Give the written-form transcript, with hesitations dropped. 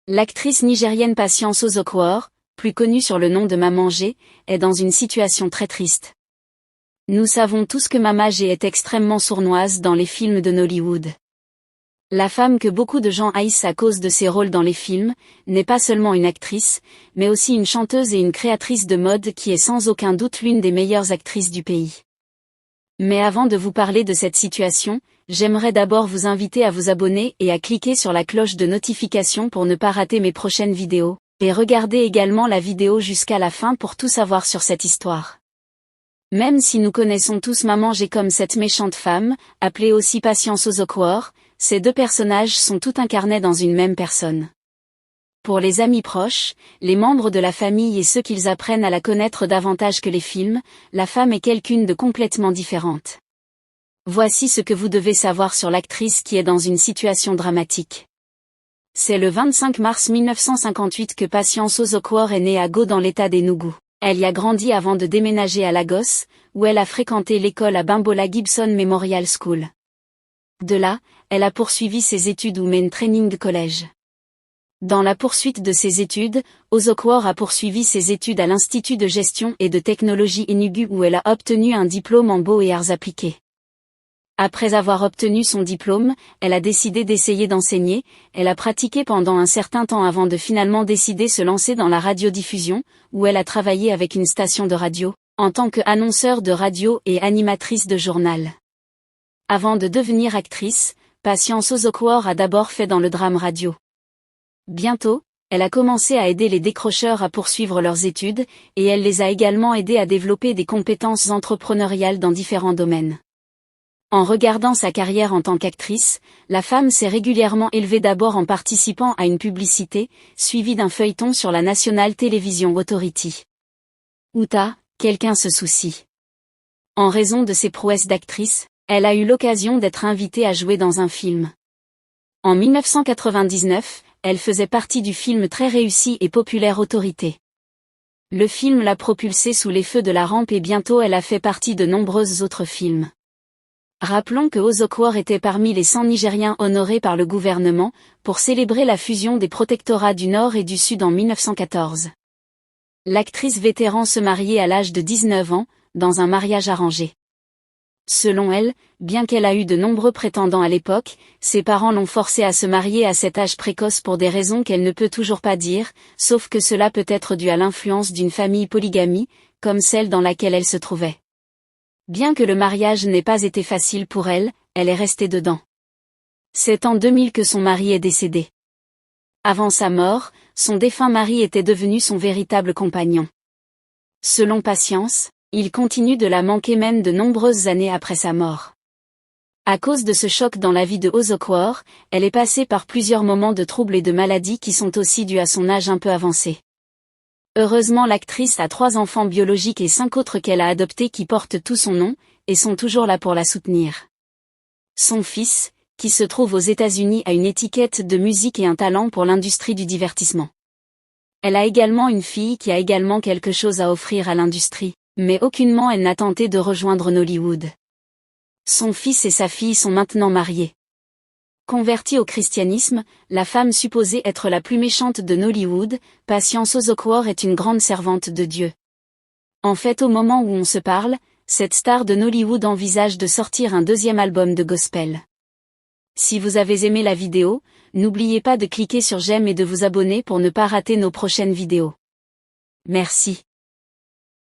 L'actrice nigérienne Patience Ozokwor, plus connue sur le nom de Maman G, est dans une situation très triste. Nous savons tous que Mama G est extrêmement sournoise dans les films de Nollywood. La femme que beaucoup de gens haïssent à cause de ses rôles dans les films, n'est pas seulement une actrice, mais aussi une chanteuse et une créatrice de mode qui est sans aucun doute l'une des meilleures actrices du pays. Mais avant de vous parler de cette situation, j'aimerais d'abord vous inviter à vous abonner et à cliquer sur la cloche de notification pour ne pas rater mes prochaines vidéos, et regardez également la vidéo jusqu'à la fin pour tout savoir sur cette histoire. Même si nous connaissons tous Maman G comme cette méchante femme, appelée aussi Patience Ozokwor, ces deux personnages sont tout incarnés dans une même personne. Pour les amis proches, les membres de la famille et ceux qu'ils apprennent à la connaître davantage que les films, la femme est quelqu'une de complètement différente. Voici ce que vous devez savoir sur l'actrice qui est dans une situation dramatique. C'est le 25 mars 1958 que Patience Ozokwor est née à Go dans l'état d'Enugu. Elle y a grandi avant de déménager à Lagos, où elle a fréquenté l'école à Bimbola Gibson Memorial School. De là, elle a poursuivi ses études au Main Training College. Dans la poursuite de ses études, Ozokwor a poursuivi ses études à l'Institut de gestion et de technologie Enugu où elle a obtenu un diplôme en beaux et arts appliqués. Après avoir obtenu son diplôme, elle a décidé d'essayer d'enseigner, elle a pratiqué pendant un certain temps avant de finalement décider se lancer dans la radiodiffusion, où elle a travaillé avec une station de radio, en tant qu'annonceur de radio et animatrice de journal. Avant de devenir actrice, Patience Ozokwor a d'abord fait dans le drame radio. Bientôt, elle a commencé à aider les décrocheurs à poursuivre leurs études, et elle les a également aidés à développer des compétences entrepreneuriales dans différents domaines. En regardant sa carrière en tant qu'actrice, la femme s'est régulièrement élevée d'abord en participant à une publicité, suivie d'un feuilleton sur la National Television Authority. Outa, quelqu'un se soucie. En raison de ses prouesses d'actrice, elle a eu l'occasion d'être invitée à jouer dans un film. En 1999, elle faisait partie du film très réussi et populaire Autorité. Le film l'a propulsée sous les feux de la rampe et bientôt elle a fait partie de nombreux autres films. Rappelons que Ozokwor était parmi les 100 Nigériens honorés par le gouvernement, pour célébrer la fusion des protectorats du Nord et du Sud en 1914. L'actrice vétéran se mariait à l'âge de 19 ans, dans un mariage arrangé. Selon elle, bien qu'elle a eu de nombreux prétendants à l'époque, ses parents l'ont forcée à se marier à cet âge précoce pour des raisons qu'elle ne peut toujours pas dire, sauf que cela peut être dû à l'influence d'une famille polygamie, comme celle dans laquelle elle se trouvait. Bien que le mariage n'ait pas été facile pour elle, elle est restée dedans. C'est en 2000 que son mari est décédé. Avant sa mort, son défunt mari était devenu son véritable compagnon. Selon Patience, il continue de la manquer même de nombreuses années après sa mort. À cause de ce choc dans la vie de Ozokwor, elle est passée par plusieurs moments de troubles et de maladies qui sont aussi dus à son âge un peu avancé. Heureusement l'actrice a 3 enfants biologiques et 5 autres qu'elle a adoptés qui portent tout son nom, et sont toujours là pour la soutenir. Son fils, qui se trouve aux États-Unis a une étiquette de musique et un talent pour l'industrie du divertissement. Elle a également une fille qui a également quelque chose à offrir à l'industrie, mais aucunement elle n'a tenté de rejoindre Nollywood. Son fils et sa fille sont maintenant mariés. Convertie au christianisme, la femme supposée être la plus méchante de Nollywood, Patience Ozokwor est une grande servante de Dieu. En fait, au moment où on se parle, cette star de Nollywood envisage de sortir un 2e album de gospel. Si vous avez aimé la vidéo, n'oubliez pas de cliquer sur j'aime et de vous abonner pour ne pas rater nos prochaines vidéos. Merci.